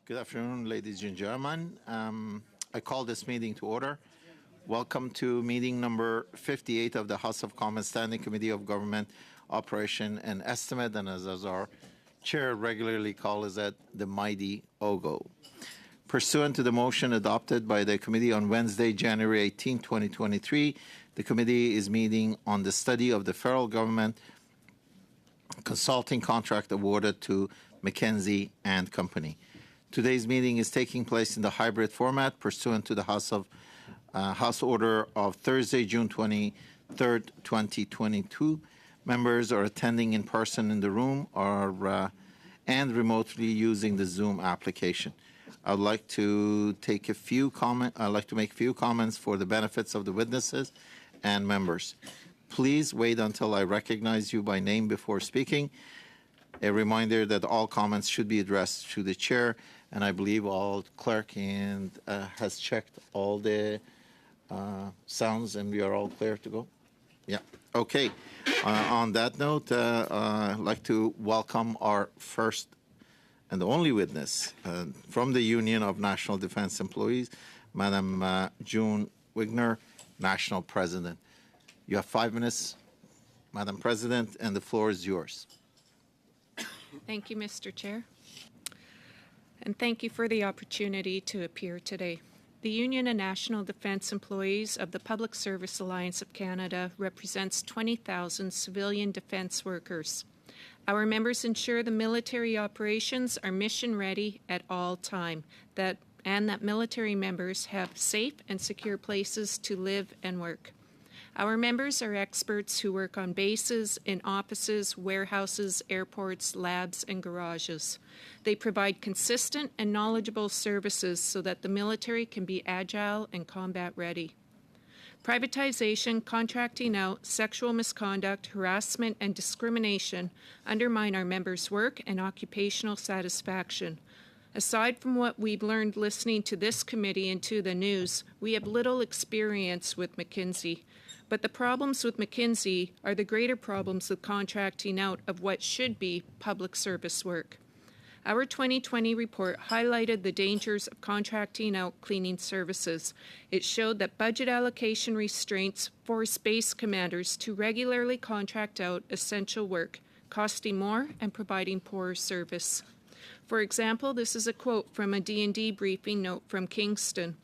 Good afternoon, ladies and gentlemen. I call this meeting to order. Welcome to meeting number 58 of the House of Commons Standing Committee of Government Operation and Estimate, and as our chair regularly calls it, the mighty OGGO. Pursuant to the motion adopted by the committee on Wednesday, January 18, 2023, the committee is meeting on the study of the federal government consulting contract awarded to McKinsey and Company. Today's meeting is taking place in the hybrid format pursuant to the House Order of Thursday, June 23, 2022. Members are attending in person in the room and remotely using the Zoom application. I'd like to make a few comments for the benefits of the witnesses and members. Please wait until I recognize you by name before speaking. A reminder that all comments should be addressed to the chair, and I believe all clerk has checked all the sounds, and we are all clear to go. Yeah. Okay. On that note, I'd like to welcome our first and the only witness from the Union of National Defense Employees, Madam June Wigner, National President. You have 5 minutes, Madam President, and the floor is yours. Thank you, Mr. Chair. And thank you for the opportunity to appear today. The Union of National Defence Employees of the Public Service Alliance of Canada represents 20,000 civilian defence workers. Our members ensure the military operations are mission ready at all time, and that military members have safe and secure places to live and work. Our members are experts who work on bases, in offices, warehouses, airports, labs, and garages. They provide consistent and knowledgeable services so that the military can be agile and combat ready. Privatization, contracting out, sexual misconduct, harassment, and discrimination undermine our members' work and occupational satisfaction. Aside from what we've learned listening to this committee and to the news, we have little experience with McKinsey. But the problems with McKinsey are the greater problems with contracting out of what should be public service work. Our 2020 report highlighted the dangers of contracting out cleaning services. It showed that budget allocation restraints force base commanders to regularly contract out essential work, costing more and providing poorer service. For example, this is a quote from a D&D briefing note from Kingston.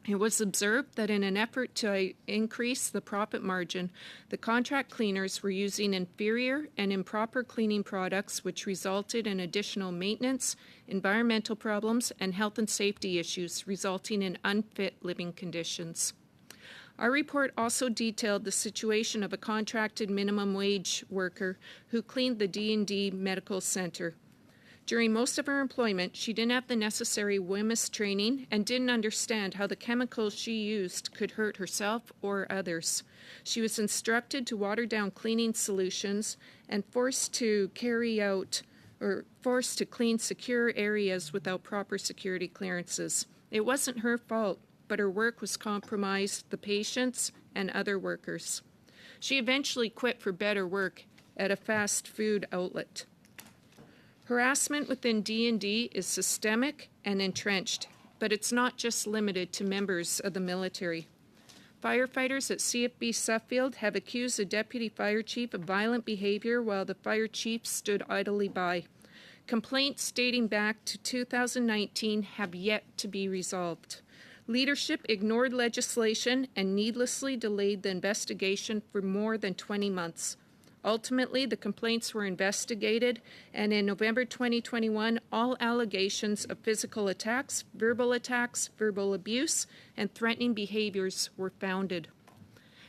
It was observed that in an effort to increase the profit margin, the contract cleaners were using inferior and improper cleaning products, which resulted in additional maintenance, environmental problems, and health and safety issues, resulting in unfit living conditions. Our report also detailed the situation of a contracted minimum wage worker who cleaned the D&D Medical Center. During most of her employment, she didn't have the necessary WHMIS training and didn't understand how the chemicals she used could hurt herself or others. She was instructed to water down cleaning solutions and forced to clean secure areas without proper security clearances. It wasn't her fault, but her work was compromised the patients and other workers. She eventually quit for better work at a fast food outlet. Harassment within D&D is systemic and entrenched, but it's not just limited to members of the military. Firefighters at CFB Suffield have accused the deputy fire chief of violent behavior while the fire chief stood idly by. Complaints dating back to 2019 have yet to be resolved. Leadership ignored legislation and needlessly delayed the investigation for more than 20 months. Ultimately, the complaints were investigated, and in November 2021, all allegations of physical attacks, verbal abuse, and threatening behaviors were founded.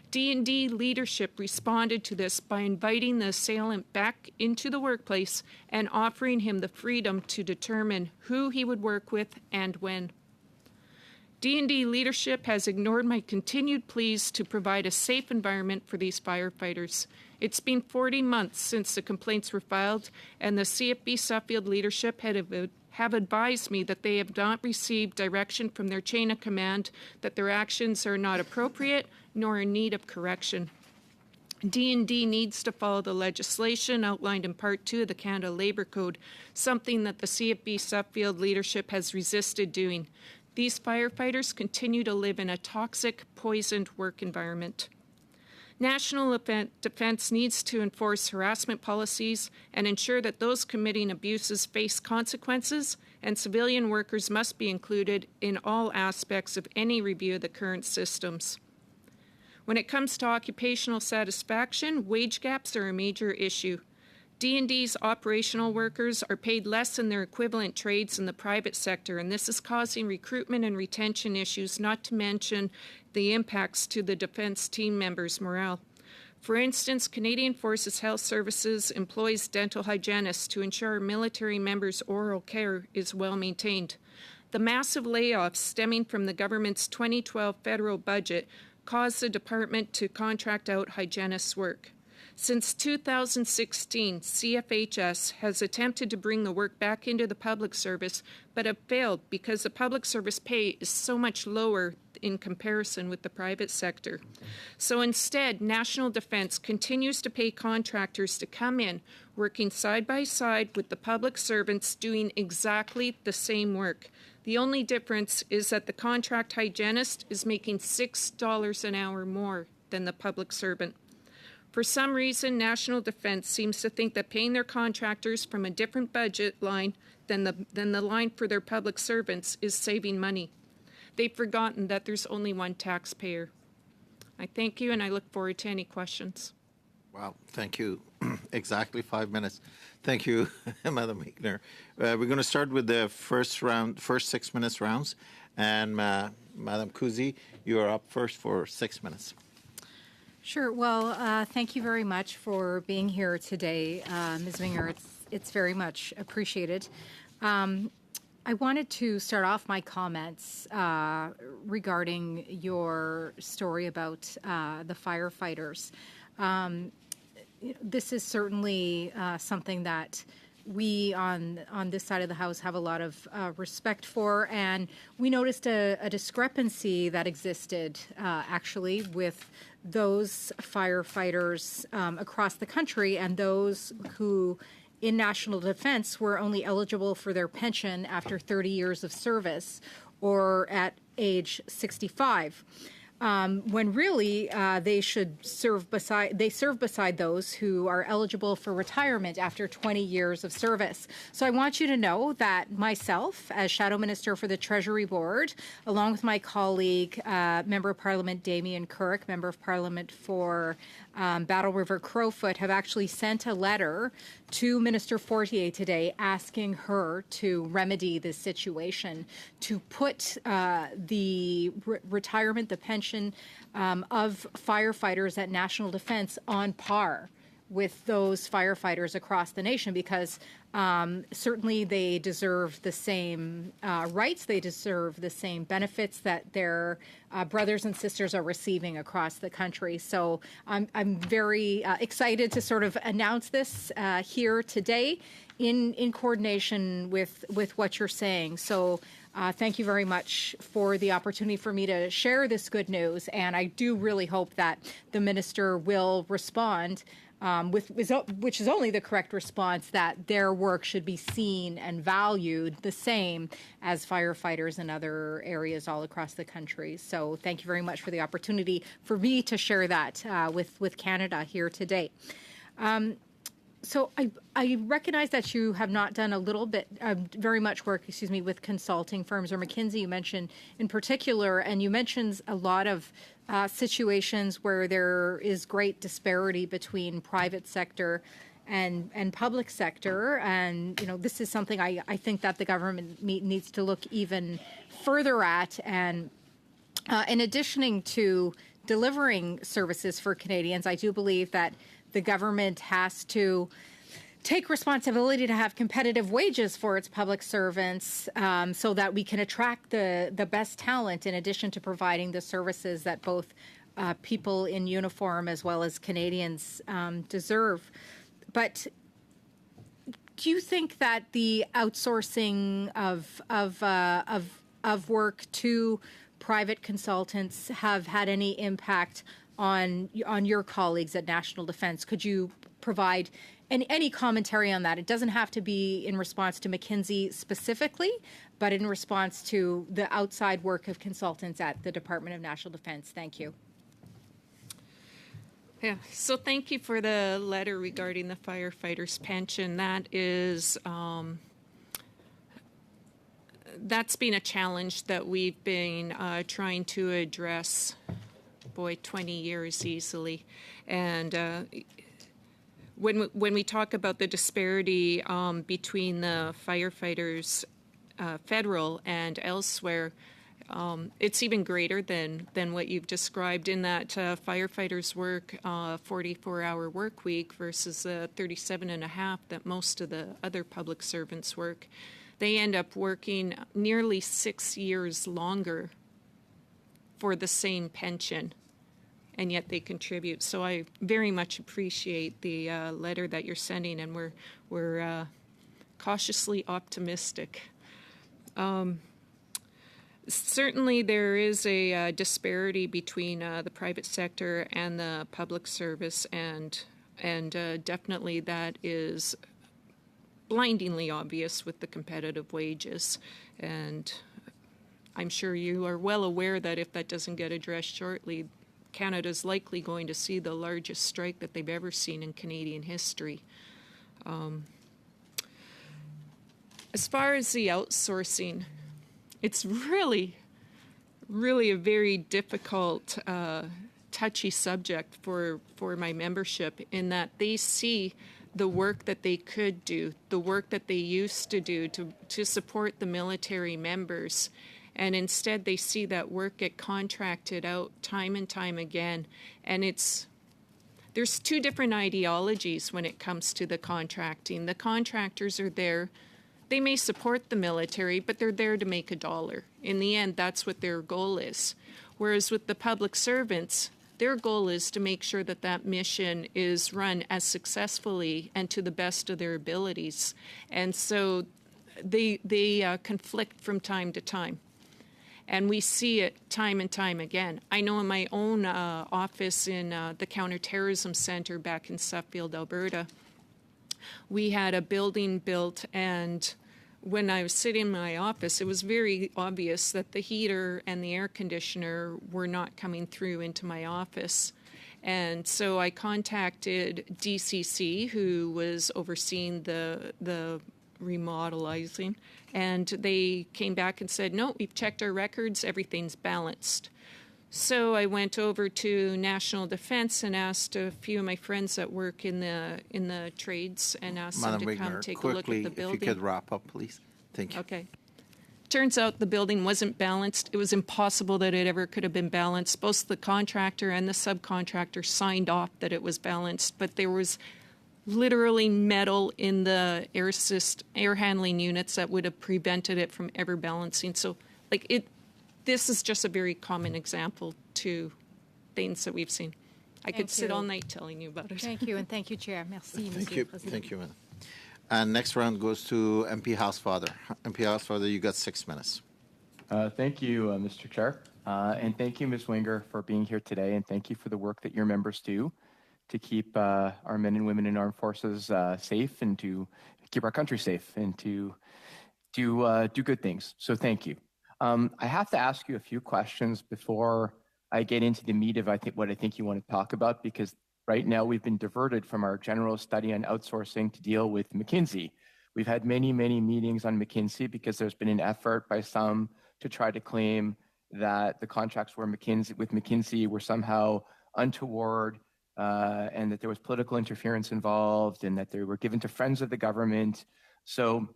D&D leadership responded to this by inviting the assailant back into the workplace and offering him the freedom to determine who he would work with and when. D&D leadership has ignored my continued pleas to provide a safe environment for these firefighters. It's been 40 months since the complaints were filed, and the CFB Suffield leadership have advised me that they have not received direction from their chain of command, that their actions are not appropriate nor in need of correction. D&D needs to follow the legislation outlined in Part 2 of the Canada Labour Code, something that the CFB Suffield leadership has resisted doing. These firefighters continue to live in a toxic, poisoned work environment. National Defence needs to enforce harassment policies and ensure that those committing abuses face consequences, and civilian workers must be included in all aspects of any review of the current systems. When it comes to occupational satisfaction, wage gaps are a major issue. D&D's operational workers are paid less than their equivalent trades in the private sector, and this is causing recruitment and retention issues, not to mention the impacts to the defense team members' morale. For instance, Canadian Forces Health Services employs dental hygienists to ensure military members' oral care is well maintained. The massive layoffs stemming from the government's 2012 federal budget caused the department to contract out hygienists' work. Since 2016, CFHS has attempted to bring the work back into the public service, but have failed because the public service pay is so much lower in comparison with the private sector. So instead, National Defence continues to pay contractors to come in, working side by side with the public servants doing exactly the same work. The only difference is that the contract hygienist is making $6 an hour more than the public servant. For some reason, National Defence seems to think that paying their contractors from a different budget line than the line for their public servants is saving money. They've forgotten that there's only one taxpayer. I thank you, and I look forward to any questions. Wow, thank you. Exactly 5 minutes. Thank you, Madam Hickner. We're going to start with the first 6 minutes rounds. And Madam Kuzi, you are up first for 6 minutes. Sure. Well, thank you very much for being here today, Ms. Winger. It's very much appreciated. I wanted to start off my comments regarding your story about the firefighters. This is certainly something that we on this side of the House have a lot of respect for, and we noticed a discrepancy that existed actually with those firefighters across the country and those who in National Defence were only eligible for their pension after 30 years of service or at age 65. When really they should serve beside those who are eligible for retirement after 20 years of service. So I want you to know that myself, as Shadow Minister for the Treasury Board, along with my colleague, Member of Parliament Damien Kirk, Member of Parliament for Battle River Crowfoot, have actually sent a letter to Minister Fortier today asking her to remedy this situation, to put the retirement, the pension of firefighters at National Defence on par with those firefighters across the nation, because certainly they deserve the same rights, they deserve the same benefits that their brothers and sisters are receiving across the country. So I'm very excited to sort of announce this here today in coordination with what you're saying. So thank you very much for the opportunity for me to share this good news, and I do really hope that the minister will respond which is only the correct response, that their work should be seen and valued the same as firefighters in other areas all across the country. So thank you very much for the opportunity for me to share that with Canada here today. So I recognize that you have not done a little bit, very much work, with consulting firms or McKinsey, you mentioned in particular, and you mentioned a lot of situations where there is great disparity between private sector and public sector. And, this is something I think that the government needs to look even further at. And in addition to delivering services for Canadians, I do believe that the government has to take responsibility to have competitive wages for its public servants so that we can attract the best talent, in addition to providing the services that both people in uniform as well as Canadians deserve. But do you think that the outsourcing of work to private consultants have had any impact on your colleagues at National Defense. Could you provide any commentary on that? It doesn't have to be in response to McKinsey specifically, but in response to the outside work of consultants at the Department of National Defense. Thank you. Yeah, so thank you for the letter regarding the firefighters' pension. That is, that's been a challenge that we've been trying to address, 20 years easily. And when we talk about the disparity between the firefighters, federal and elsewhere, it's even greater than what you've described, in that firefighters work a 44-hour work week versus 37 and a half that most of the other public servants work. They end up working nearly 6 years longer for the same pension, and yet they contribute. So I very much appreciate the letter that you're sending, and we're cautiously optimistic. Certainly there is a disparity between the private sector and the public service, and definitely that is blindingly obvious with the competitive wages. And I'm sure you are well aware that if that doesn't get addressed shortly, Canada's likely going to see the largest strike that they've ever seen in Canadian history. As far as the outsourcing, it's really a very difficult, touchy subject for my membership, in that they see the work that they could do, the work that they used to do to support the military members, and instead they see that work get contracted out time and time again. And there's two different ideologies when it comes to the contracting. The contractors are there. They may support the military, but they're there to make a dollar. In the end, that's what their goal is. Whereas with the public servants, their goal is to make sure that that mission is run as successfully and to the best of their abilities. And so they conflict from time to time. And we see it time and time again. I know in my own office in the Counterterrorism Center back in Suffield, Alberta, we had a building built, and when I was sitting in my office, it was very obvious that the heater and the air conditioner were not coming through into my office. And so I contacted DCC, who was overseeing the remodelizing, and they came back and said, no, we've checked our records, everything's balanced. So I went over to National Defense and asked a few of my friends that work in the trades and asked them to come take a look at the building. If you could wrap up, please. Thank you. Okay. Turns out the building wasn't balanced. It was impossible that it ever could have been balanced. Both the contractor and the subcontractor signed off that it was balanced, but there was literally metal in the air handling units that would have prevented it from ever balancing. So, this is just a very common example to things that we've seen. I could sit all night telling you about it. Thank you, and thank you, Chair. Merci, Thank Monsieur you. le Président. Thank you, madam. And next round goes to MP Housefather. MP Housefather, you got 6 minutes. Thank you, Mr. Chair. And thank you, Ms. Winger, for being here today. And thank you for the work that your members do to keep our men and women in armed forces safe, and to keep our country safe, and to do good things. So thank you. I have to ask you a few questions before I get into the meat of what I think you want to talk about, because right now we've been diverted from our general study on outsourcing to deal with McKinsey. We've had many meetings on McKinsey because there's been an effort by some to try to claim that the contracts with McKinsey were somehow untoward, and that there was political interference involved, and that they were given to friends of the government. So,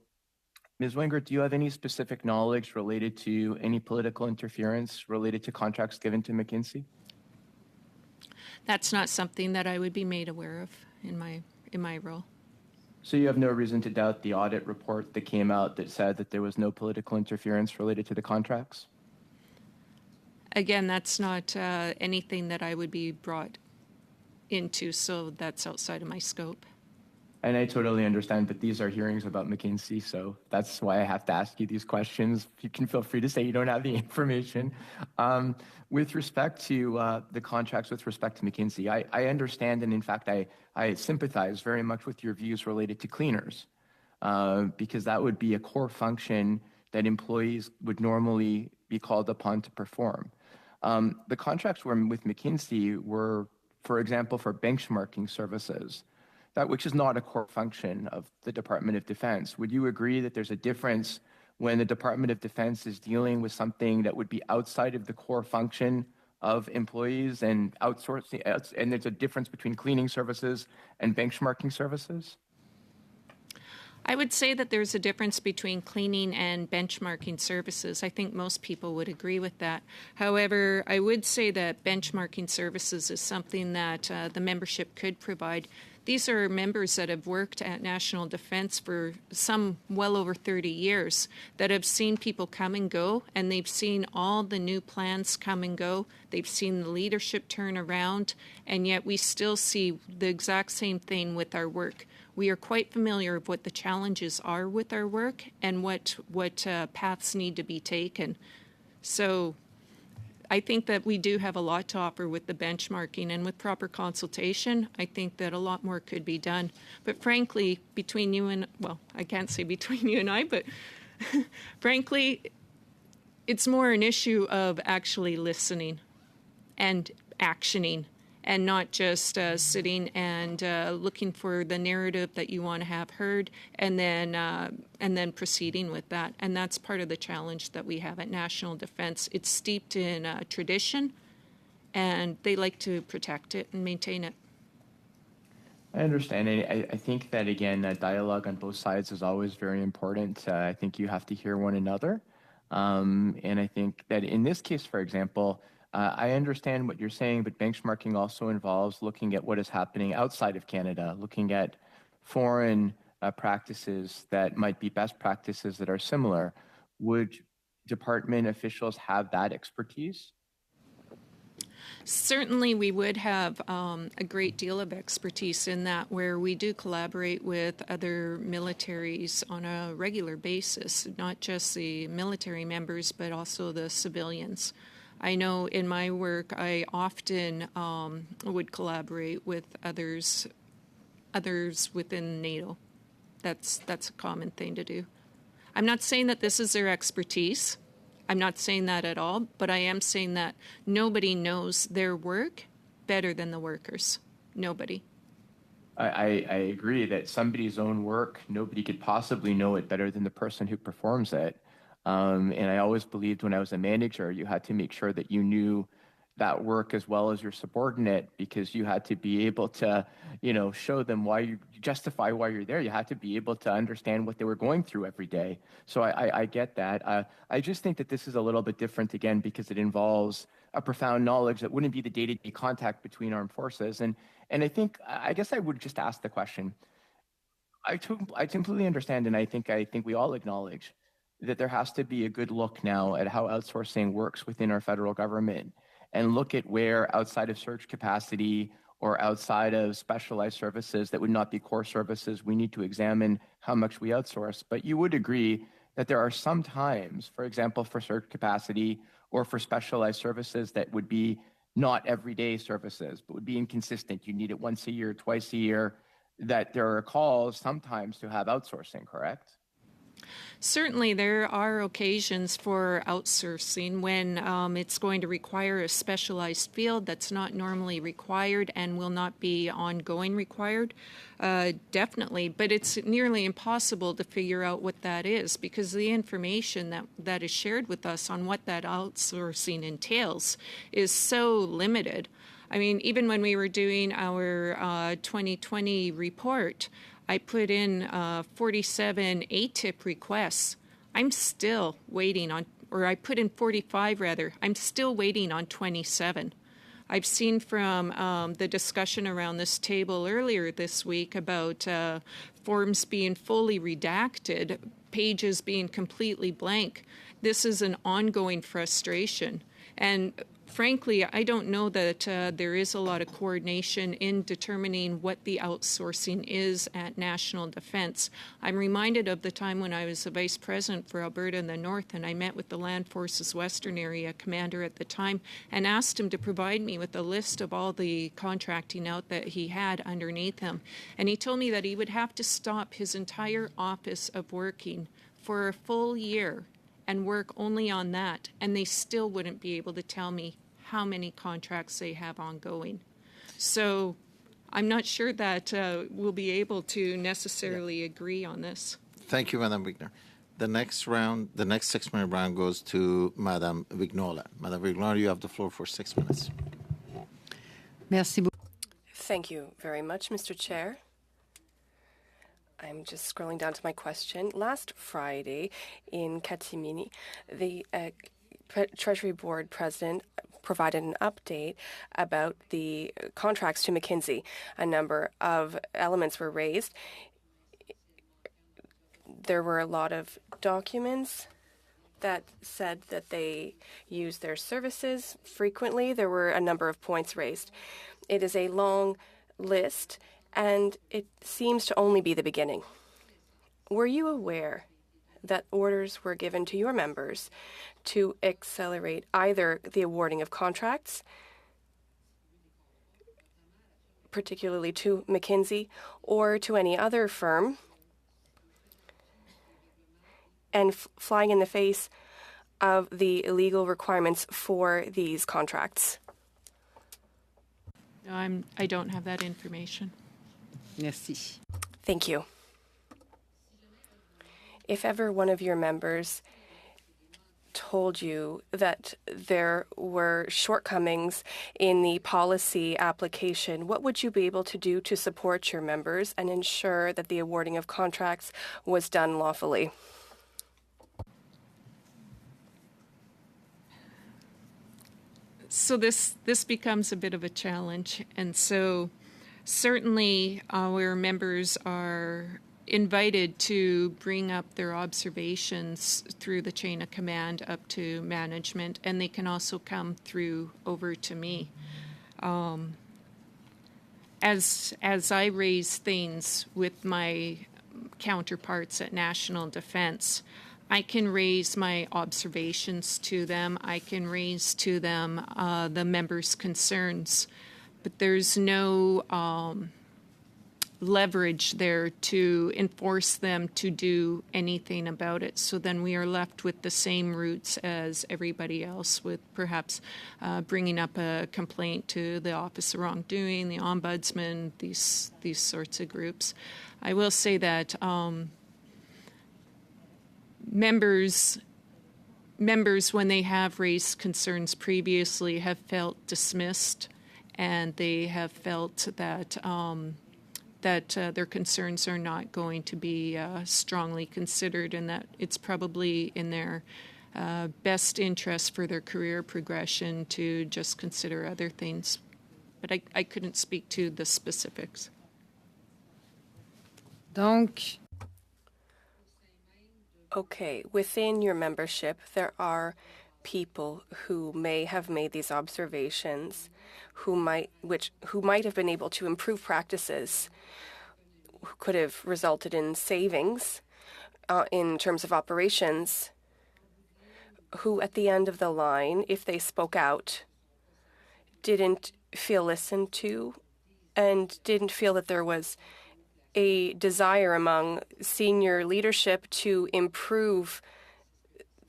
Ms. Wenger, do you have any specific knowledge related to any political interference related to contracts given to McKinsey? That's not something that I would be made aware of in my role. So you have no reason to doubt the audit report that came out that said that there was no political interference related to the contracts? Again, that's not anything that I would be brought into, so that's outside of my scope. And I totally understand, but these are hearings about McKinsey, so that's why I have to ask you these questions. You can feel free to say you don't have the information. With respect to the contracts with respect to McKinsey, I understand, and in fact, I sympathize very much with your views related to cleaners, because that would be a core function that employees would normally be called upon to perform. The contracts were with McKinsey were, for example, for benchmarking services, that which is not a core function of the Department of Defense. Would you agree that there's a difference when the Department of Defense is dealing with something that would be outside of the core function of employees and outsourcing, and there's a difference between cleaning services and benchmarking services? I would say that there's a difference between cleaning and benchmarking services. I think most people would agree with that. However, I would say that benchmarking services is something that the membership could provide. These are members that have worked at National Defence for some well over 30 years, that have seen people come and go, and they've seen all the new plans come and go. They've seen the leadership turn around, and yet we still see the exact same thing with our work. We are quite familiar of what the challenges are with our work and what paths need to be taken. So I think that we do have a lot to offer with the benchmarking, and with proper consultation, I think that a lot more could be done. But frankly, between you and, well, I can't say between you and I, but frankly, it's more an issue of actually listening and actioning, and not just sitting and looking for the narrative that you want to have heard, and then proceeding with that. And that's part of the challenge that we have at National Defence. It's steeped in tradition, and they like to protect it and maintain it. I understand. I think that, again, dialogue on both sides is always very important. I think you have to hear one another. And I think that in this case, for example, I understand what you're saying, but benchmarking also involves looking at what is happening outside of Canada, looking at foreign practices that might be best practices that are similar. Would department officials have that expertise? Certainly, we would have a great deal of expertise in that, where we do collaborate with other militaries on a regular basis, not just the military members, but also the civilians. I know in my work, I often would collaborate with others within NATO. That's a common thing to do. I'm not saying that this is their expertise. I'm not saying that at all, but I am saying that nobody knows their work better than the workers. Nobody. I agree that somebody's own work, nobody could possibly know it better than the person who performs it. And I always believed when I was a manager, you had to make sure that you knew that work as well as your subordinate, because you had to be able to, show them why you justify why you're there. You had to be able to understand what they were going through every day. So I get that. I just think that this is a little bit different, again, because it involves a profound knowledge that wouldn't be the day-to-day contact between armed forces. And I guess I would just ask the question. I completely understand, and I think we all acknowledge that there has to be a good look now at how outsourcing works within our federal government, and look at where, outside of surge capacity or outside of specialized services that would not be core services, we need to examine how much we outsource. But you would agree that there are some times, for example, for surge capacity or for specialized services that would be not everyday services, but would be inconsistent. You need it once a year, twice a year, that there are calls sometimes to have outsourcing, correct? Certainly, there are occasions for outsourcing when it's going to require a specialized field that's not normally required and will not be ongoing required. Definitely, but it's nearly impossible to figure out what that is, because the information that is shared with us on what that outsourcing entails is so limited. I mean, even when we were doing our 2020 report, I put in 47 ATIP requests. I'm still waiting on, or I put in 45 rather. I'm still waiting on 27. I've seen from the discussion around this table earlier this week about forms being fully redacted, pages being completely blank. This is an ongoing frustration. And frankly, I don't know that there is a lot of coordination in determining what the outsourcing is at National Defence. I'm reminded of the time when I was the Vice President for Alberta in the North, and I met with the Land Forces Western Area Commander at the time and asked him to provide me with a list of all the contracting out that he had underneath him. And he told me that he would have to stop his entire office of working for a full year and work only on that, and they still wouldn't be able to tell me how many contracts they have ongoing. So I'm not sure that we'll be able to necessarily agree on this. Thank you, Madam Wigner. The next 6-minute round goes to Madam Vignola. Madam Vignola, you have the floor for 6 minutes. Merci beaucoup. Thank you very much, Mr. Chair. I'm just scrolling down to my question. Last Friday in Katimini, the Treasury Board President provided an update about the contracts to McKinsey. A number of elements were raised. There were a lot of documents that said that they use their services frequently. There were a number of points raised. It is a long list, and it seems to only be the beginning. Were you aware that orders were given to your members to accelerate either the awarding of contracts, particularly to McKinsey, or to any other firm, and flying in the face of the legal requirements for these contracts? I don't have that information. Merci. Thank you. If ever one of your members told you that there were shortcomings in the policy application, what would you be able to do to support your members and ensure that the awarding of contracts was done lawfully? So this becomes a bit of a challenge, and so certainly our members are invited to bring up their observations through the chain of command up to management, and they can also come through over to me. As I raise things with my counterparts at National Defence, I can raise my observations to them. I can raise to them the members' concerns, but there's no leverage there to enforce them to do anything about it. So then we are left with the same routes as everybody else, with perhaps bringing up a complaint to the Office of Wrongdoing, the Ombudsman, these sorts of groups. I will say that members, when they have raised concerns previously, have felt dismissed, and they have felt that their concerns are not going to be strongly considered, and that it's probably in their best interest for their career progression to just consider other things. But I couldn't speak to the specifics. Donc, Okay, within your membership, there are people who may have made these observations, who might have been able to improve practices, who could have resulted in savings in terms of operations, who at the end of the line, if they spoke out, didn't feel listened to and didn't feel that there was a desire among senior leadership to improve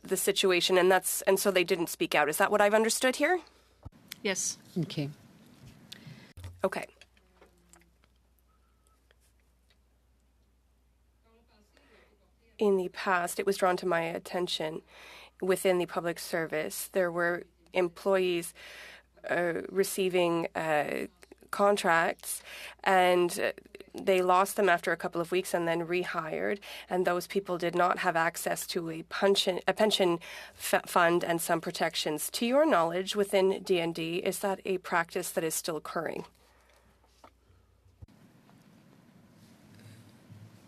the situation, and so they didn't speak out. Is that what I've understood here? Yes. okay. Okay. In the past, it was drawn to my attention within the public service, there were employees receiving contracts, and they lost them after a couple of weeks and then rehired, and those people did not have access to a pension fund and some protections. To your knowledge, within D&D, is that a practice that is still occurring?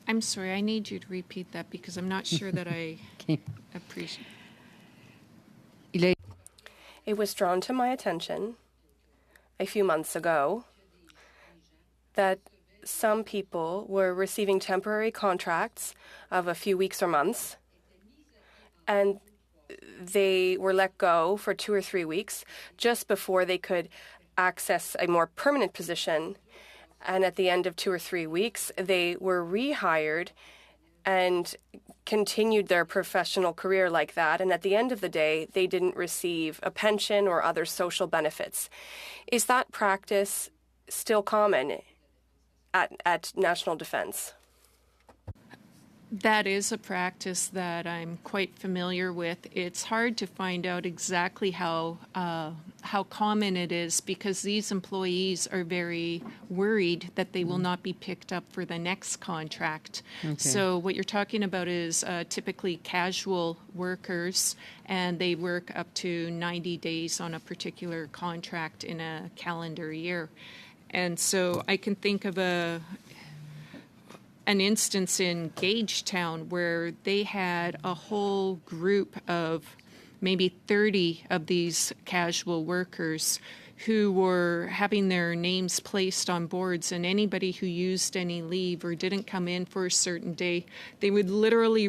I'm sorry, I need you to repeat that because I'm not sure that I Okay. appreciate. it was drawn to my attention a few months ago that some people were receiving temporary contracts of a few weeks or months, and they were let go for 2 or 3 weeks just before they could access a more permanent position. And at the end of 2 or 3 weeks, they were rehired and continued their professional career like that. And at the end of the day, they didn't receive a pension or other social benefits. Is that practice still common at National Defence? That is a practice that I'm quite familiar with. It's hard to find out exactly how common it is, because these employees are very worried that they will not be picked up for the next contract. Okay. So what you're talking about is typically casual workers, and they work up to 90 days on a particular contract in a calendar year. And so I can think of an instance in Gagetown where they had a whole group of maybe 30 of these casual workers who were having their names placed on boards, and anybody who used any leave or didn't come in for a certain day, they would literally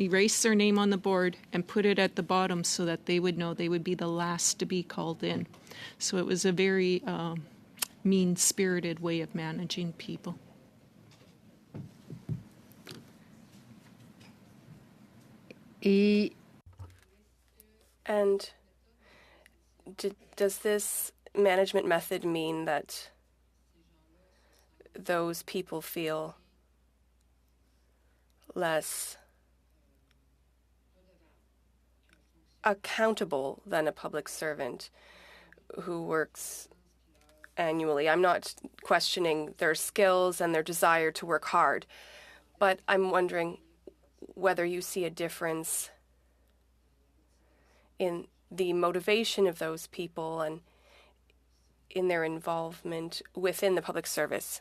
erase their name on the board and put it at the bottom so that they would know they would be the last to be called in. So it was a very mean-spirited way of managing people. And does this management method mean that those people feel less accountable than a public servant who works annually? I'm not questioning their skills and their desire to work hard, but I'm wondering whether you see a difference in the motivation of those people and in their involvement within the public service.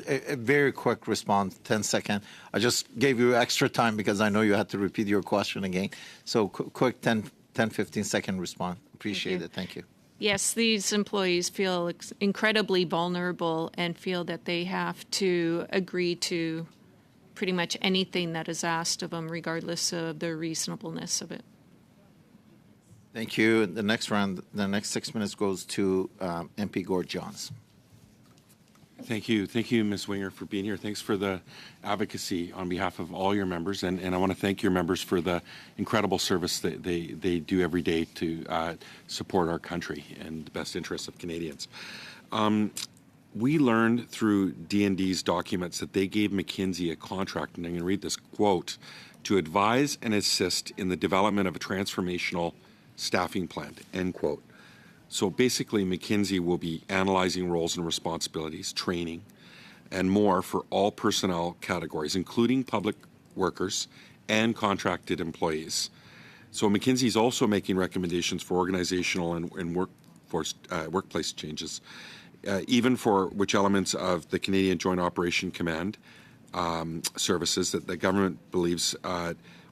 A very quick response, 10-second. I just gave you extra time because I know you had to repeat your question again. So quick 10, 15-second response. Appreciate it. Thank you. Yes, these employees feel incredibly vulnerable and feel that they have to agree to pretty much anything that is asked of them, regardless of the reasonableness of it. Thank you. The next round, the next 6 minutes goes to MP Gord Johns. Thank you. Thank you, Ms. Winger, for being here. Thanks for the advocacy on behalf of all your members. And I want to thank your members for the incredible service that they do every day to support our country and the best interests of Canadians. We learned through D&D's documents that they gave McKinsey a contract, and I'm going to read this quote, to advise and assist in the development of a transformational staffing plan, end quote. So basically, McKinsey will be analyzing roles and responsibilities, training, and more for all personnel categories, including public workers and contracted employees. So McKinsey is also making recommendations for organizational and workplace changes, even for which elements of the Canadian Joint Operation Command services that the government believes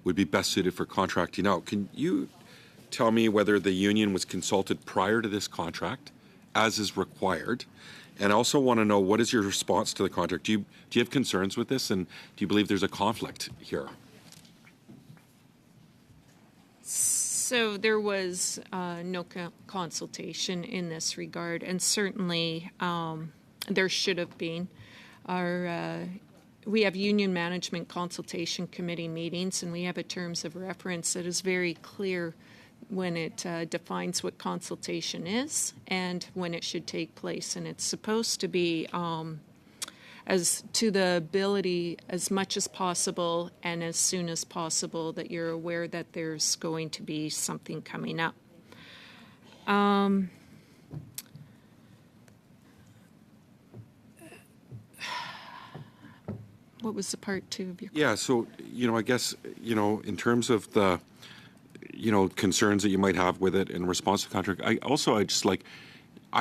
would be best suited for contracting out. Can you tell me whether the union was consulted prior to this contract, as is required? And I also want to know, what is your response to the contract? Do you have concerns with this, and do you believe there's a conflict here? So there was no consultation in this regard, and certainly there should have been. We have Union Management Consultation Committee meetings, and we have a terms of reference that is very clear when it defines what consultation is and when it should take place. And it's supposed to be as to the ability as much as possible and as soon as possible that you're aware that there's going to be something coming up. What was the part two of your question? Yeah, so, I guess, in terms of the, concerns that you might have with it in response to the contract, I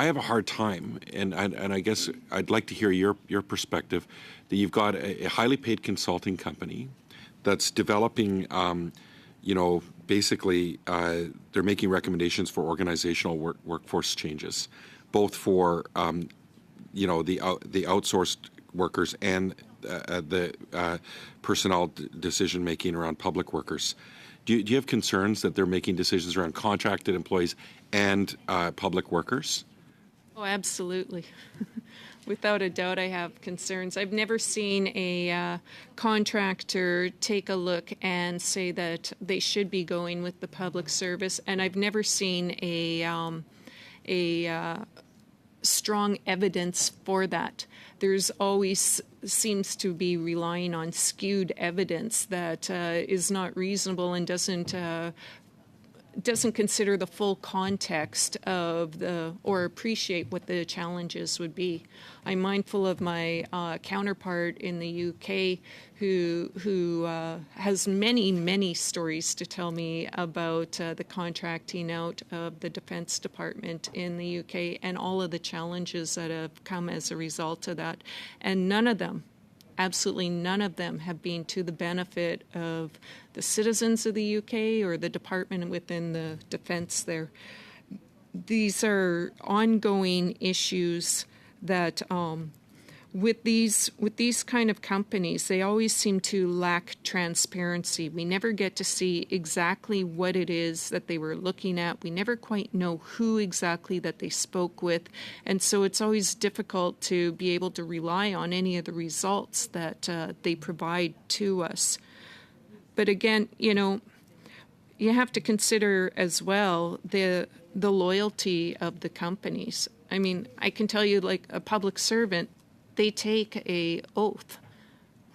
have a hard time, and I guess I'd like to hear your perspective, that you've got a highly paid consulting company that's developing, basically they're making recommendations for organizational workforce changes, both for the outsourced workers and the personnel decision making around public workers. Do you have concerns that they're making decisions around contracted employees and public workers? Oh, absolutely. Without a doubt, I have concerns. I've never seen a contractor take a look and say that they should be going with the public service, and I've never seen a strong evidence for that. There's always seems to be relying on skewed evidence that is not reasonable and doesn't consider the full context of or appreciate what the challenges would be. I'm mindful of my counterpart in the UK who has many stories to tell me about the contracting out of the Defence Department in the UK and all of the challenges that have come as a result of that. And none of them, absolutely none of them, have been to the benefit of the citizens of the UK or the department within the defence there. These are ongoing issues that with these kind of companies, they always seem to lack transparency. We never get to see exactly what it is that they were looking at. We never quite know who exactly that they spoke with. And so it's always difficult to be able to rely on any of the results that they provide to us. But again, you have to consider as well the loyalty of the companies. I mean, I can tell you, like a public servant, they take a oath.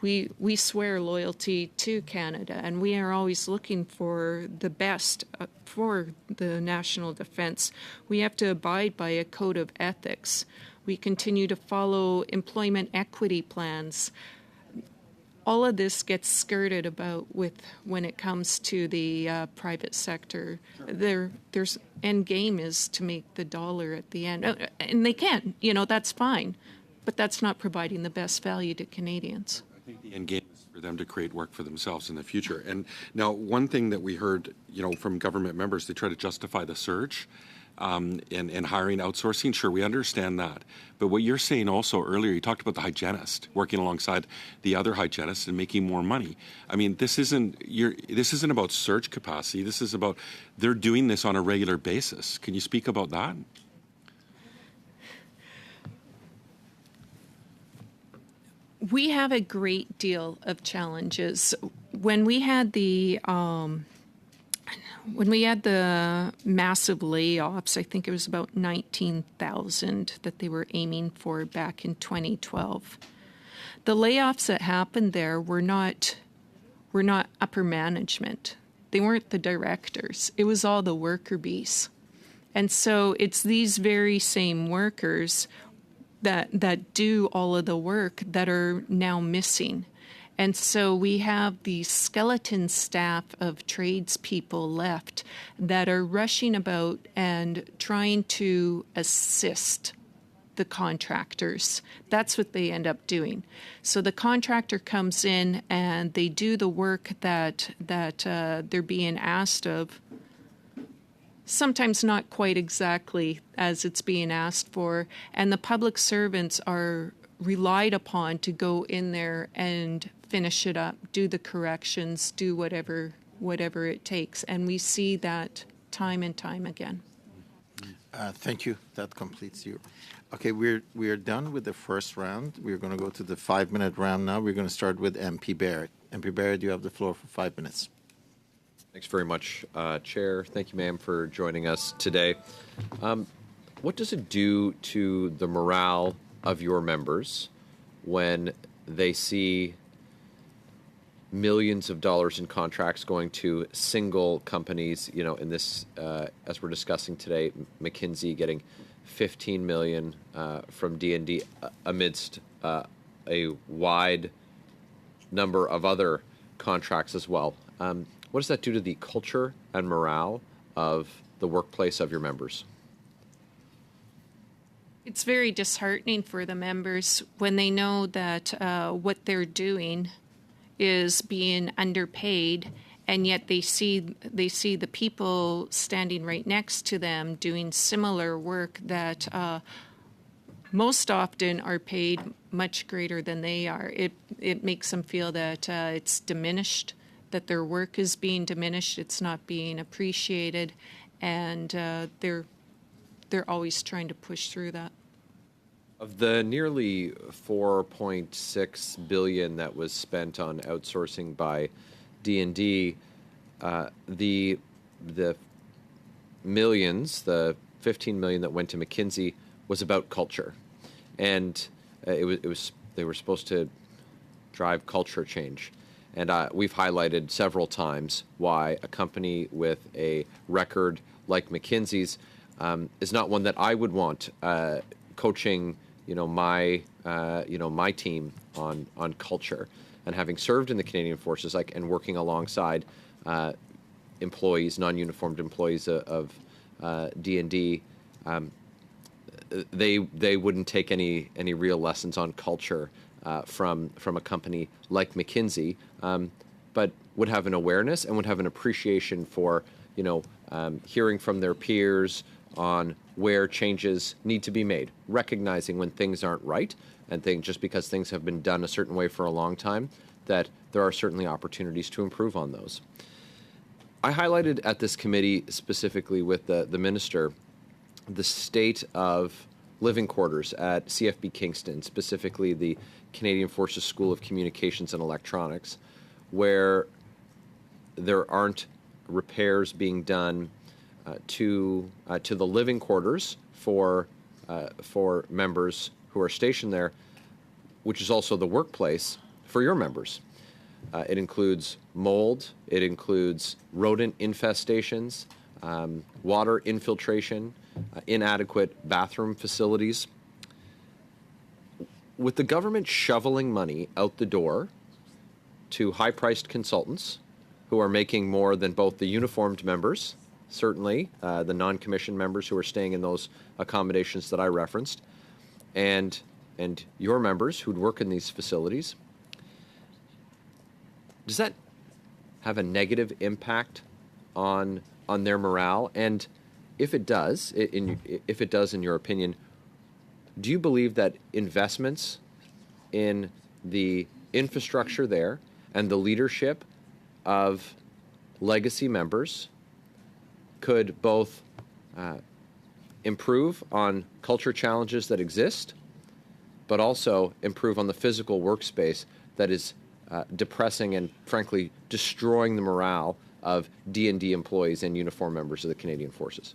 We swear loyalty to Canada, and we are always looking for the best for the national defence. We have to abide by a code of ethics. We continue to follow employment equity plans. All of this gets skirted about when it comes to the private sector. There's end game is to make the dollar at the end, and they can. That's fine, but that's not providing the best value to Canadians. I think the end game is for them to create work for themselves in the future. And now, one thing that we heard, from government members, they try to justify the surge and hiring outsourcing. Sure, we understand that. But what you're saying also earlier, you talked about the hygienist working alongside the other hygienists and making more money. I mean, this isn't about surge capacity. This is about they're doing this on a regular basis. Can you speak about that? We have a great deal of challenges. When we had the massive layoffs, I think it was about 19,000 that they were aiming for back in 2012. The layoffs that happened there were not upper management. They weren't the directors. It was all the worker bees. And so it's these very same workers that do all of the work that are now missing. And so we have the skeleton staff of tradespeople left that are rushing about and trying to assist the contractors. That's what they end up doing. So the contractor comes in and they do the work that they're being asked of, sometimes not quite exactly as it's being asked for, and the public servants are relied upon to go in there and finish it up, do the corrections, do whatever it takes. And we see that time and time again. Thank you. That completes you. Okay, we're done with the first round. We're going to go to the 5-minute round now. We're going to start with MP Barrett. MP Barrett, you have the floor for 5 minutes. Thanks very much, Chair. Thank you, ma'am, for joining us today. What does it do to the morale of your members when they see millions of dollars in contracts going to single companies, in this, as we're discussing today, McKinsey getting $15 million from D&D amidst a wide number of other contracts as well. What does that do to the culture and morale of the workplace of your members? It's very disheartening for the members when they know that what they're doing is being underpaid and yet they see the people standing right next to them doing similar work that most often are paid much greater than they are. It makes them feel that it's diminished, that their work is being diminished, it's not being appreciated, and they're always trying to push through that. Of the nearly $4.6 billion that was spent on outsourcing by D&D, the millions, the 15 million that went to McKinsey, was about culture, and they were supposed to drive culture change. And we've highlighted several times why a company with a record like McKinsey's is not one that I would want coaching, my team on culture. And having served in the Canadian Forces, and working alongside employees, non-uniformed employees of D&D, they wouldn't take any real lessons on culture from a company like McKinsey, but would have an awareness and would have an appreciation for hearing from their peers on where changes need to be made, recognizing when things aren't right, and just because things have been done a certain way for a long time, that there are certainly opportunities to improve on those. I highlighted at this committee, specifically with the minister, the state of living quarters at CFB Kingston, specifically the Canadian Forces School of Communications and Electronics, where there aren't repairs being done to the living quarters for members who are stationed there, which is also the workplace for your members. It includes mold, it includes rodent infestations, water infiltration, inadequate bathroom facilities. With the government shoveling money out the door to high-priced consultants who are making more than both the uniformed members, certainly the non-commissioned members who are staying in those accommodations that I referenced, and your members who'd work in these facilities, does that have a negative impact on their morale? And if it does, in your opinion, do you believe that investments in the infrastructure there and the leadership of legacy members could both improve on culture challenges that exist, but also improve on the physical workspace that is depressing and, frankly, destroying the morale of D&D employees and uniform members of the Canadian Forces?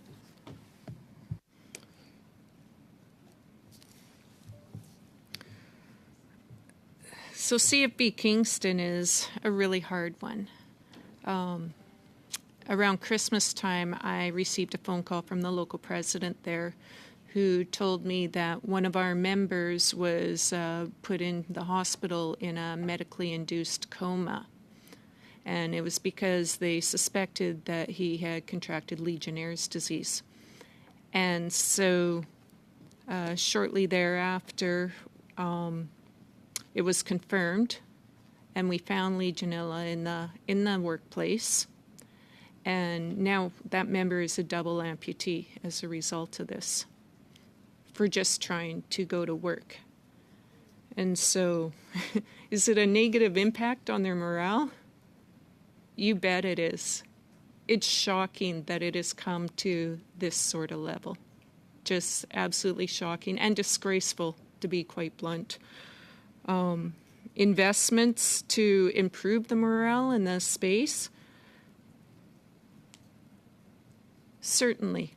So CFB Kingston is a really hard one. Around Christmas time, I received a phone call from the local president there who told me that one of our members was put in the hospital in a medically induced coma. And it was because they suspected that he had contracted Legionnaire's disease. And so shortly thereafter, it was confirmed, and we found Legionella in the workplace. And now that member is a double amputee as a result of this, for just trying to go to work. And so, is it a negative impact on their morale? You bet it is. It's shocking that it has come to this sort of level. Just absolutely shocking and disgraceful, to be quite blunt. Investments to improve the morale in the space? Certainly.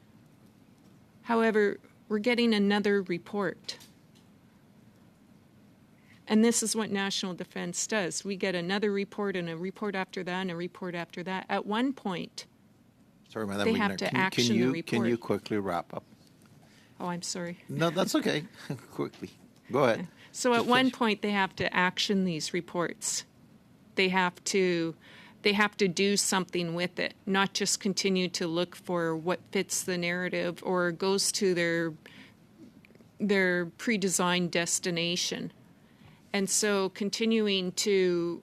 However, we're getting another report. And this is what National Defense does. We get another report and a report after that and a report after that. At one point, Sorry, Madam they Wigner, have to action the report. Can you quickly wrap up? Oh, I'm sorry. No, that's okay. Quickly. Go ahead. So at Just one finish. point, they have to action these reports. They have to do something with it, not just continue to look for what fits the narrative or goes to their pre-designed destination. And so continuing to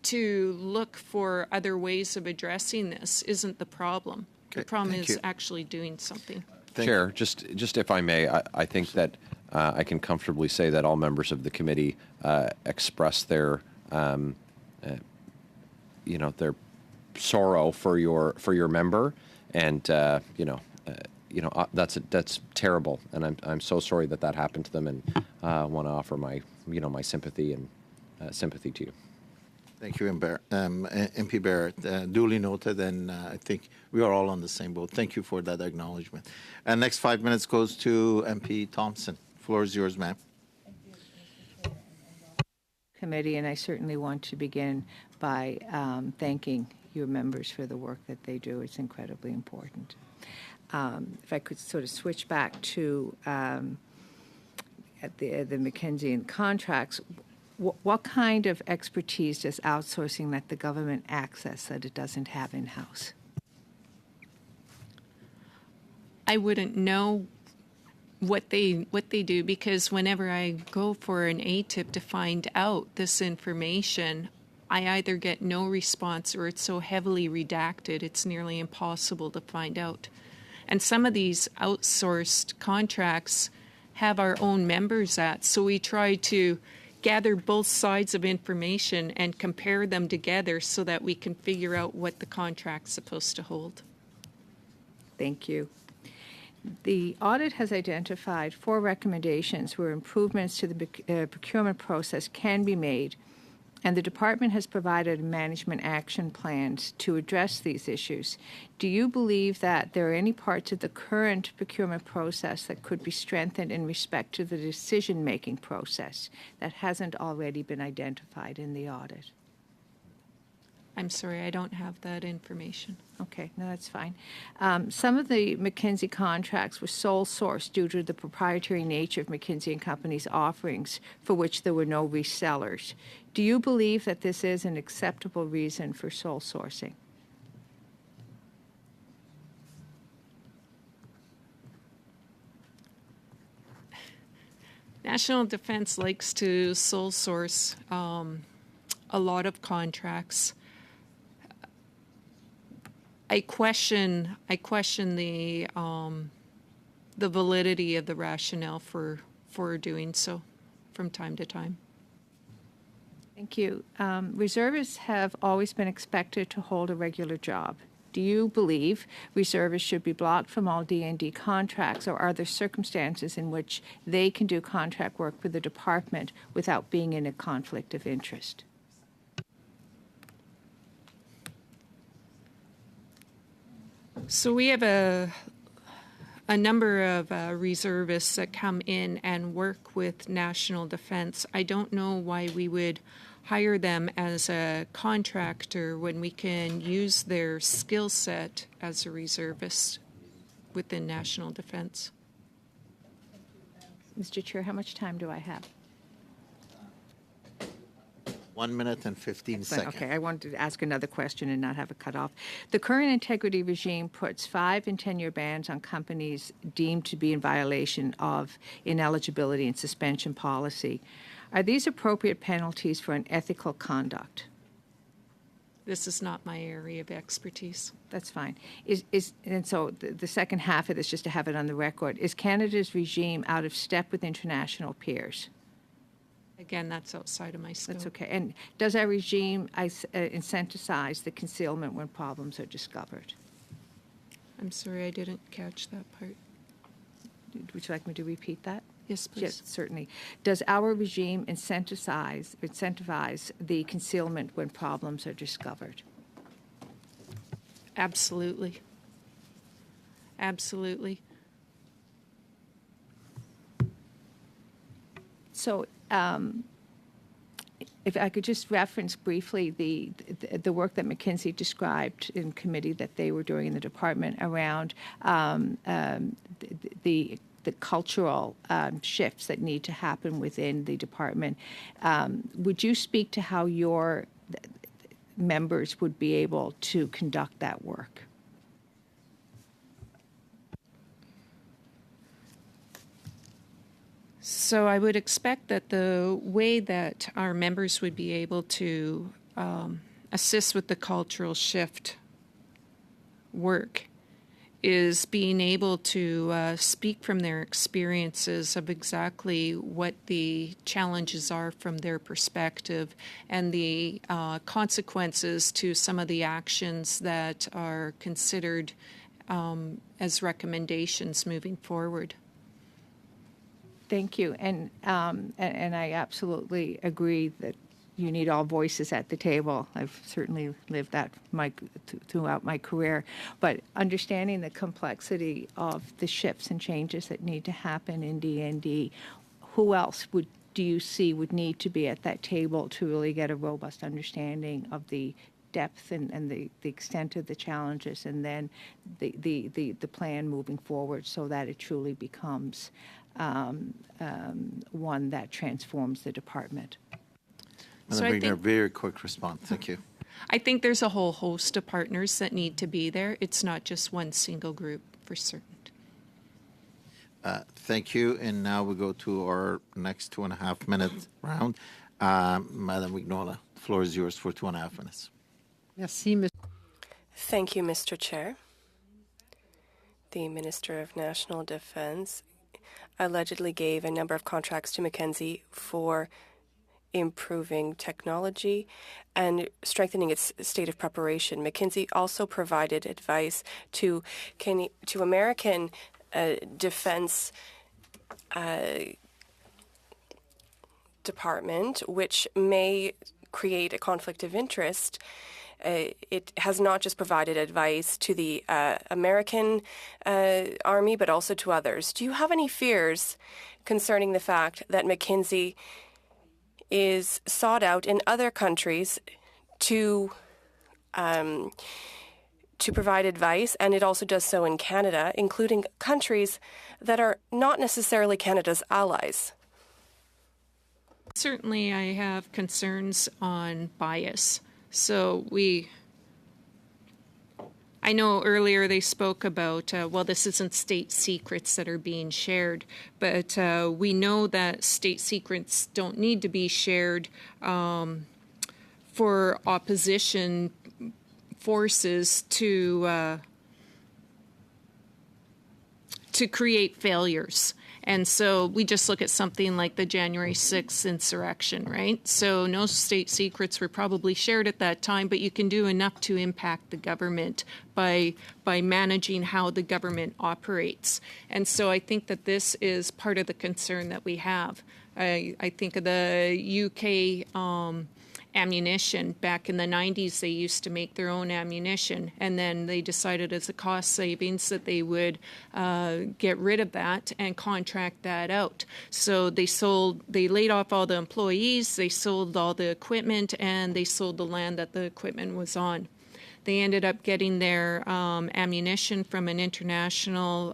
to look for other ways of addressing this isn't the problem. The Okay, problem thank is you. actually doing something. Chair, just if I may, I think that I can comfortably say that all members of the committee express their, their sorrow for your member, and that's terrible, and I'm so sorry that happened to them, and want to offer my my sympathy and sympathy to you. Thank you, MP Barrett. Duly noted, and I think we are all on the same boat. Thank you for that acknowledgement. And next 5 minutes goes to MP Thompson. Floor is yours, ma'am. Committee, and I certainly want to begin by thanking your members for the work that they do. It's incredibly important. If I could sort of switch back to at the McKinsey and contracts, what kind of expertise does outsourcing let the government access that it doesn't have in-house? I wouldn't know what they do, because whenever I go for an ATIP to find out this information, I either get no response or it's so heavily redacted it's nearly impossible to find out. And some of these outsourced contracts have our own members at, so we try to gather both sides of information and compare them together so that we can figure out what the contract's supposed to hold. Thank you. The audit has identified 4 recommendations where improvements to the procurement process can be made, and the department has provided management action plans to address these issues. Do you believe that there are any parts of the current procurement process that could be strengthened in respect to the decision-making process that hasn't already been identified in the audit? I'm sorry, I don't have that information. Okay, no, that's fine. Some of the McKinsey contracts were sole sourced due to the proprietary nature of McKinsey & Company's offerings, for which there were no resellers. Do you believe that this is an acceptable reason for sole sourcing? National Defense likes to sole source a lot of contracts. I question the validity of the rationale for doing so from time to time. Thank you. Reservists have always been expected to hold a regular job. Do you believe reservists should be blocked from all D&D contracts, or are there circumstances in which they can do contract work for the department without being in a conflict of interest? So we have a number of reservists that come in and work with National Defense. I don't know why we would hire them as a contractor when we can use their skill set as a reservist within National Defense. Mr. Chair, how much time do I have? 1 minute and 15 seconds. Okay, I wanted to ask another question and not have it cut off. The current integrity regime puts 5- and 10-year bans on companies deemed to be in violation of ineligibility and suspension policy. Are these appropriate penalties for unethical conduct? This is not my area of expertise. That's fine. And so the second half of this, just to have it on the record, is Canada's regime out of step with international peers? Again, that's outside of my scope. That's okay. And does our regime incentivize the concealment when problems are discovered? I'm sorry, I didn't catch that part. Would you like me to repeat that? Yes, please. Yes, certainly. Does our regime incentivize the concealment when problems are discovered? Absolutely. Absolutely. So, if I could just reference briefly the work that McKinsey described in committee that they were doing in the department around the cultural shifts that need to happen within the department. Would you speak to how your members would be able to conduct that work? So I would expect that the way that our members would be able to assist with the cultural shift work is being able to speak from their experiences of exactly what the challenges are from their perspective and the consequences to some of the actions that are considered as recommendations moving forward. Thank you. And I absolutely agree that you need all voices at the table. I've certainly lived that throughout my career. But understanding the complexity of the shifts and changes that need to happen in D&D, who else do you see would need to be at that table to really get a robust understanding of the depth and the extent of the challenges, and then the plan moving forward so that it truly becomes one that transforms the department? So I think a very quick response. Thank you. I think there's a whole host of partners that need to be there. It's not just one single group, for certain. Thank you. And now we go to our next 2.5 minute round. Madam Vignola, the floor is yours for 2.5 minutes. Merci, Monsieur. Thank you, Mr. Chair. The Minister of National Defense allegedly gave a number of contracts to Mackenzie for improving technology and strengthening its state of preparation. McKinsey also provided advice to American Defense Department, which may create a conflict of interest. It has not just provided advice to the American Army, but also to others. Do you have any fears concerning the fact that McKinsey is sought out in other countries to provide advice, and it also does so in Canada, including countries that are not necessarily Canada's allies? Certainly, I have concerns on bias. So I know earlier they spoke about, well, this isn't state secrets that are being shared, but we know that state secrets don't need to be shared for opposition forces to create failures. And so we just look at something like the January 6th insurrection, right? So no state secrets were probably shared at that time, but you can do enough to impact the government by managing how the government operates. And so I think that this is part of the concern that we have. I think of the UK ammunition. Back in the 90s, they used to make their own ammunition, and then they decided as a cost savings that they would get rid of that and contract that out. So they laid off all the employees, they sold all the equipment, and they sold the land that the equipment was on. They ended up getting their ammunition from an international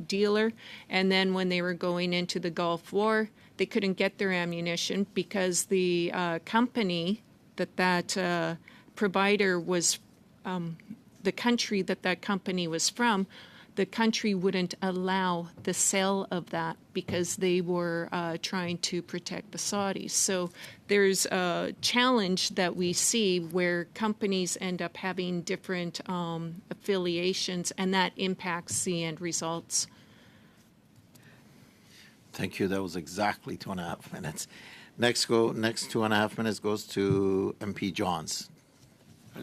dealer, and then when they were going into the Gulf War, they couldn't get their ammunition because the company that provider was, the country that company was from, the country wouldn't allow the sale of that because they were trying to protect the Saudis. So there's a challenge that we see where companies end up having different affiliations, and that impacts the end results. Thank you. That was exactly 2.5 minutes. Next 2.5 minutes goes to MP Johns.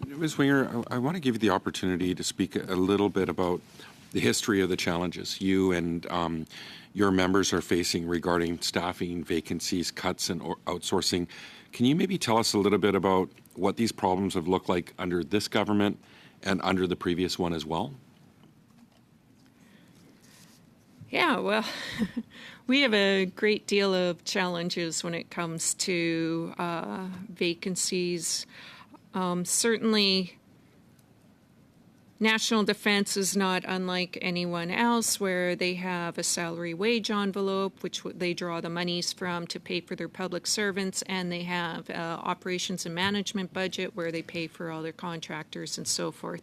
Ms. Winger, I want to give you the opportunity to speak a little bit about the history of the challenges you and your members are facing regarding staffing, vacancies, cuts, and outsourcing. Can you maybe tell us a little bit about what these problems have looked like under this government and under the previous one as well? Yeah, well, we have a great deal of challenges when it comes to vacancies. Certainly, national defense is not unlike anyone else, where they have a salary wage envelope, which they draw the monies from to pay for their public servants, and they have operations and management budget where they pay for all their contractors and so forth.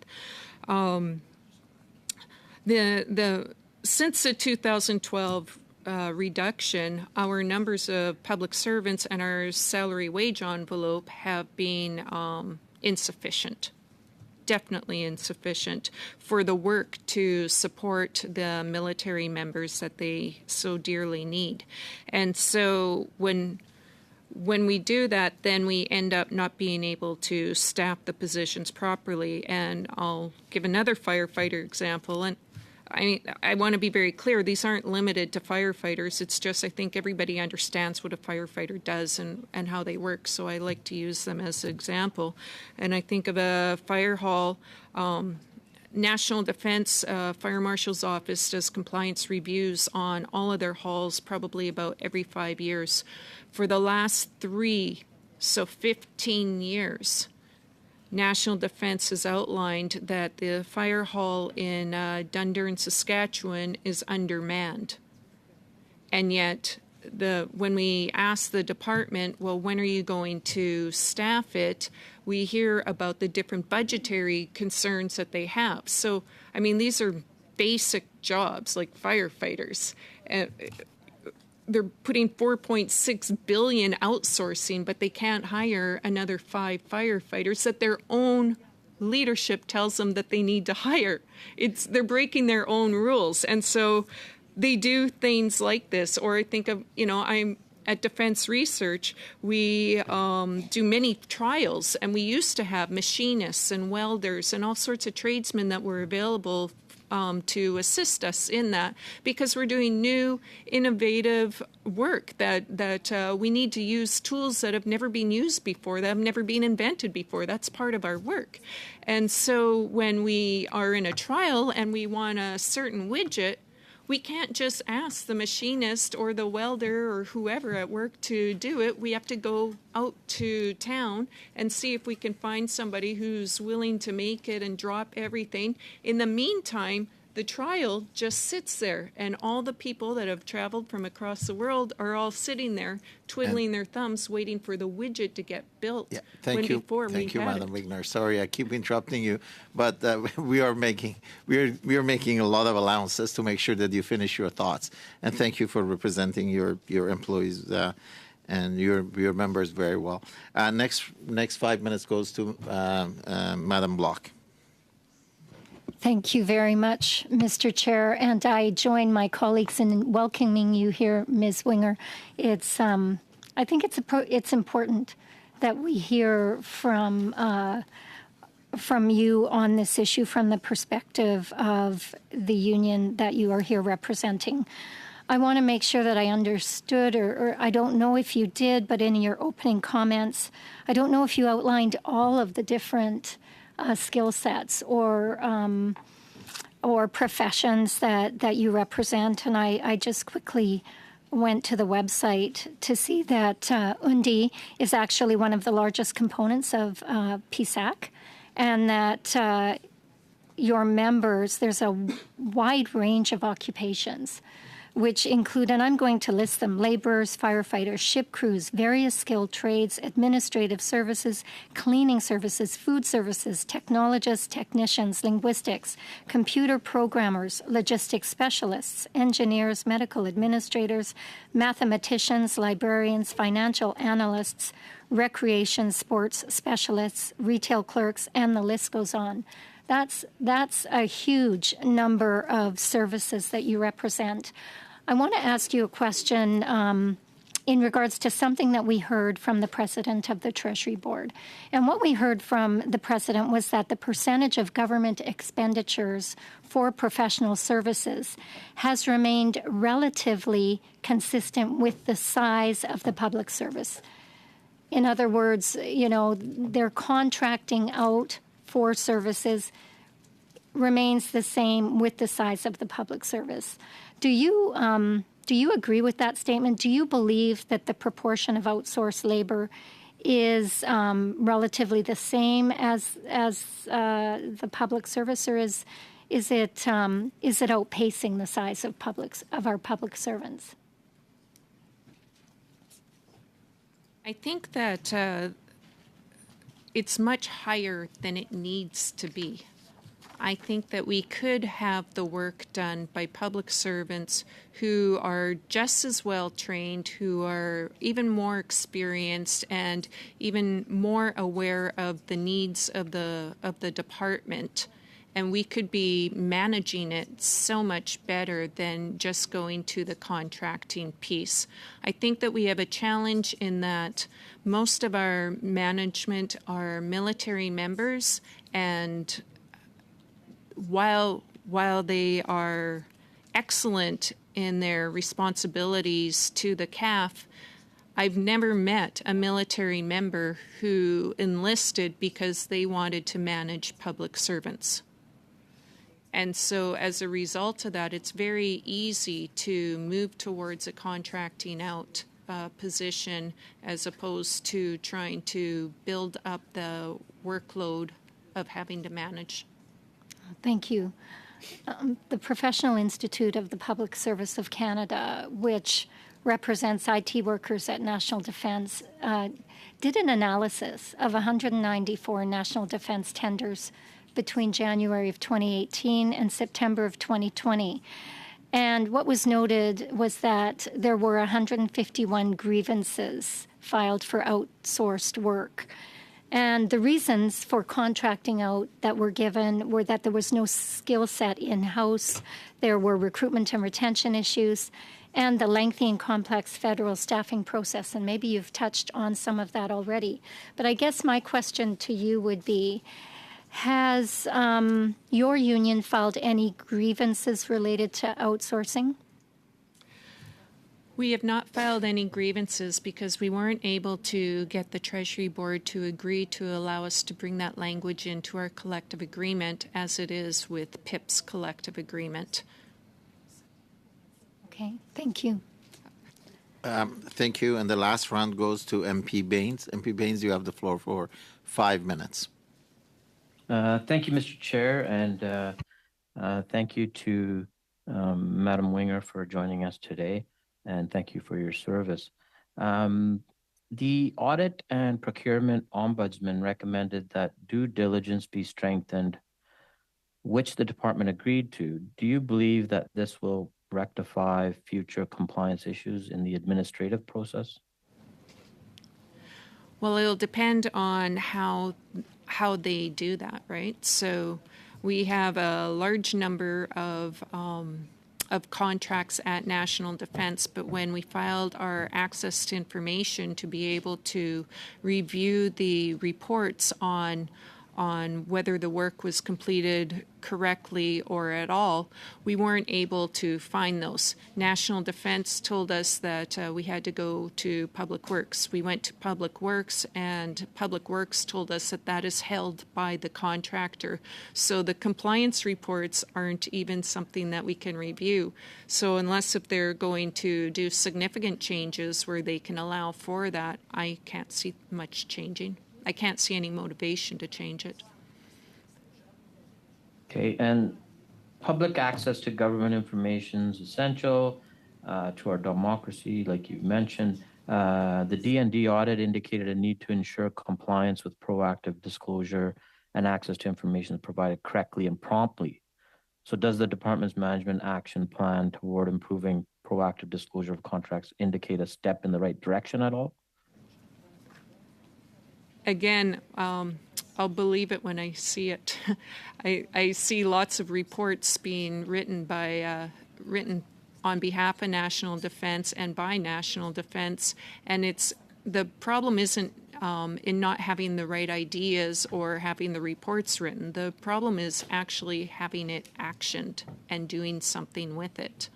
Since the 2012 reduction, our numbers of public servants and our salary wage envelope have been insufficient. Definitely insufficient for the work to support the military members that they so dearly need. And so when we do that, then we end up not being able to staff the positions properly. And I'll give another firefighter example. And I want to be very clear, these aren't limited to firefighters. It's just I think everybody understands what a firefighter does and how they work, so I like to use them as an example. And I think of a fire hall, National Defense Fire Marshal's Office does compliance reviews on all of their halls probably about every 5 years. For the last 3, so 15 years, National Defense has outlined that the fire hall in Dundurn, Saskatchewan is undermanned. And yet, when we ask the department, well, when are you going to staff it, we hear about the different budgetary concerns that they have. So, I mean, these are basic jobs like firefighters. They're putting $4.6 billion outsourcing, but they can't hire another 5 firefighters that their own leadership tells them that they need to hire. They're breaking their own rules. And so they do things like this. Or I think of, I'm at Defense Research, we do many trials, and we used to have machinists and welders and all sorts of tradesmen that were available to assist us in that, because we're doing new, innovative work that we need to use tools that have never been used before, that have never been invented before. That's part of our work. And so when we are in a trial and we want a certain widget, we can't just ask the machinist or the welder or whoever at work to do it. We have to go out to town and see if we can find somebody who's willing to make it and drop everything. In the meantime, the trial just sits there, and all the people that have traveled from across the world are all sitting there twiddling their thumbs waiting for the widget to get built. Yeah, thank you, Madam Wigner. Sorry, I keep interrupting you, but we are making a lot of allowances to make sure that you finish your thoughts. And thank you for representing your employees and your members very well. Next 5 minutes goes to Madam Block. Thank you very much, Mr. Chair, and I join my colleagues in welcoming you here, Ms. Winger. It's I think it's important that we hear from you on this issue from the perspective of the union that you are here representing. I want to make sure that I understood, or I don't know if you did, but in your opening comments, I don't know if you outlined all of the different skill sets or professions that you represent. And I just quickly went to the website to see that UNDI is actually one of the largest components of PSAC, and that your members, there's a wide range of occupations, which include, and I'm going to list them, laborers, firefighters, ship crews, various skilled trades, administrative services, cleaning services, food services, technologists, technicians, linguistics, computer programmers, logistics specialists, engineers, medical administrators, mathematicians, librarians, financial analysts, recreation sports specialists, retail clerks, and the list goes on. That's a huge number of services that you represent. I want to ask you a question in regards to something that we heard from the president of the Treasury Board. And what we heard from the president was that the percentage of government expenditures for professional services has remained relatively consistent with the size of the public service. In other words, they're contracting out for services remains the same with the size of the public service. Do you agree with that statement? Do you believe that the proportion of outsourced labor is relatively the same as the public service, or is it outpacing the size of our public servants? I think that it's much higher than it needs to be. I think that we could have the work done by public servants who are just as well trained, who are even more experienced and even more aware of the needs of the department. And we could be managing it so much better than just going to the contracting piece. I think that we have a challenge in that most of our management are military members, and while they are excellent in their responsibilities to the CAF, I've never met a military member who enlisted because they wanted to manage public servants. And so as a result of that, it's very easy to move towards a contracting out position as opposed to trying to build up the workload of having to manage. Thank you. The Professional Institute of the Public Service of Canada, which represents IT workers at National Defence, did an analysis of 194 national defence tenders between January of 2018 and September of 2020. And what was noted was that there were 151 grievances filed for outsourced work. And the reasons for contracting out that were given were that there was no skill set in-house, there were recruitment and retention issues, and the lengthy and complex federal staffing process. And maybe you've touched on some of that already. But I guess my question to you would be, has your union filed any grievances related to outsourcing? We have not filed any grievances because we weren't able to get the Treasury Board to agree to allow us to bring that language into our collective agreement as it is with PIP's collective agreement. Okay, thank you. Thank you. And the last round goes to MP Baines. MP Baines, you have the floor for 5 minutes. Thank you, Mr. Chair, and thank you to Madam Winger for joining us today, and thank you for your service. The Audit and Procurement Ombudsman recommended that due diligence be strengthened, which the department agreed to. Do you believe that this will rectify future compliance issues in the administrative process? Well, it'll depend on how they do that, right? So we have a large number of contracts at National Defence, but when we filed our access to information to be able to review the reports on whether the work was completed correctly or at all, we weren't able to find those. National Defence told us that we had to go to Public Works. We went to Public Works, and Public Works told us that that is held by the contractor. So the compliance reports aren't even something that we can review. So unless if they're going to do significant changes where they can allow for that, I can't see much changing. I can't see any motivation to change it. Okay, and public access to government information is essential to our democracy, like you mentioned. The D&D audit indicated a need to ensure compliance with proactive disclosure and access to information provided correctly and promptly. So does the department's management action plan toward improving proactive disclosure of contracts indicate a step in the right direction at all? Again, I'll believe it when I see it. I see lots of reports being written on behalf of National Defence and by National Defence, and the problem isn't in not having the right ideas or having the reports written. The problem is actually having it actioned and doing something with it.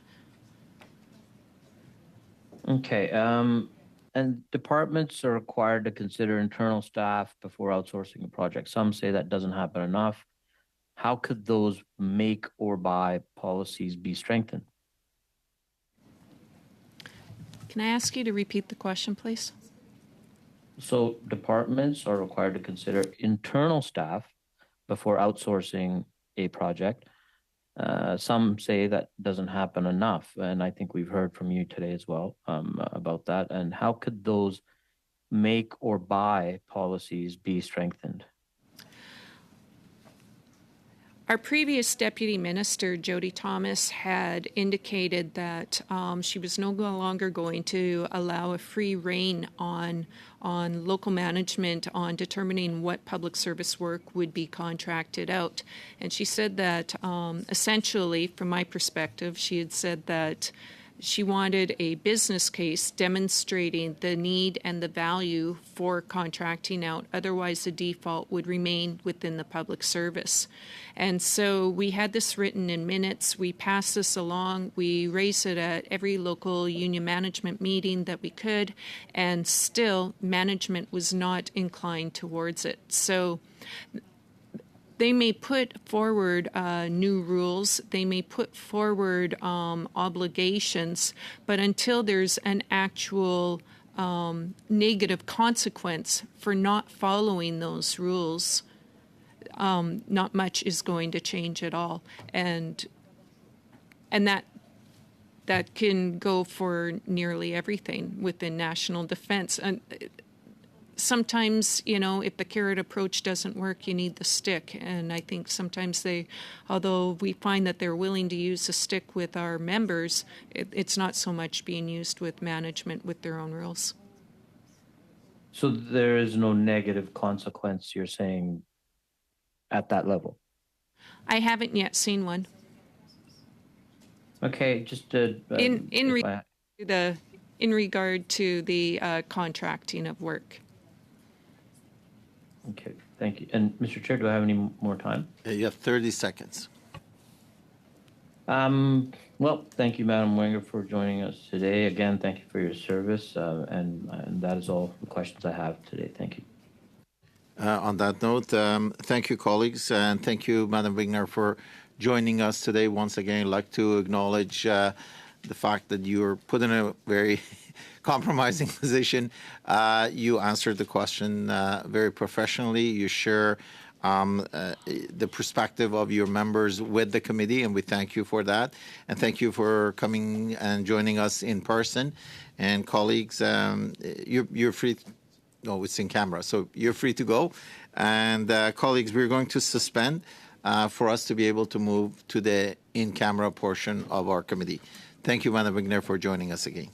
Okay. And departments are required to consider internal staff before outsourcing a project. Some say that doesn't happen enough. How could those make or buy policies be strengthened? Can I ask you to repeat the question, please? So departments are required to consider internal staff before outsourcing a project. Some say that doesn't happen enough, and I think we've heard from you today as well about that. And how could those make or buy policies be strengthened? Our previous deputy minister, Jody Thomas, had indicated that she was no longer going to allow a free rein on local management on determining what public service work would be contracted out. And she said that essentially, from my perspective, she had said that she wanted a business case demonstrating the need and the value for contracting out. Otherwise, the default would remain within the public service. And so we had this written in minutes. We passed this along. We raised it at every local union management meeting that we could, and still management was not inclined towards it. So they may put forward new rules, they may put forward obligations, but until there's an actual negative consequence for not following those rules, not much is going to change at all. And that can go for nearly everything within national defense. And sometimes, if the carrot approach doesn't work, you need the stick. And I think sometimes although we find that they're willing to use the stick with our members, it's not so much being used with management with their own rules. So there is no negative consequence, you're saying, at that level? I haven't yet seen one. Okay, just in regard to the contracting of work. Okay, thank you. And Mr. Chair, do I have any more time? You have 30 seconds. Well, thank you, Madam Wenger, for joining us today. Again, thank you for your service, and that is all the questions I have today. Thank you. On that note, thank you, colleagues, and thank you, Madam Wigner, for joining us today. Once again, I'd like to acknowledge the fact that you're put in a very compromising position. You answered the question very professionally. You share the perspective of your members with the committee, and we thank you for that. And thank you for coming and joining us in person. And colleagues, you're free. No, it's in camera, so you're free to go. And colleagues, we're going to suspend for us to be able to move to the in-camera portion of our committee. Thank you, Madam Wigner, for joining us again.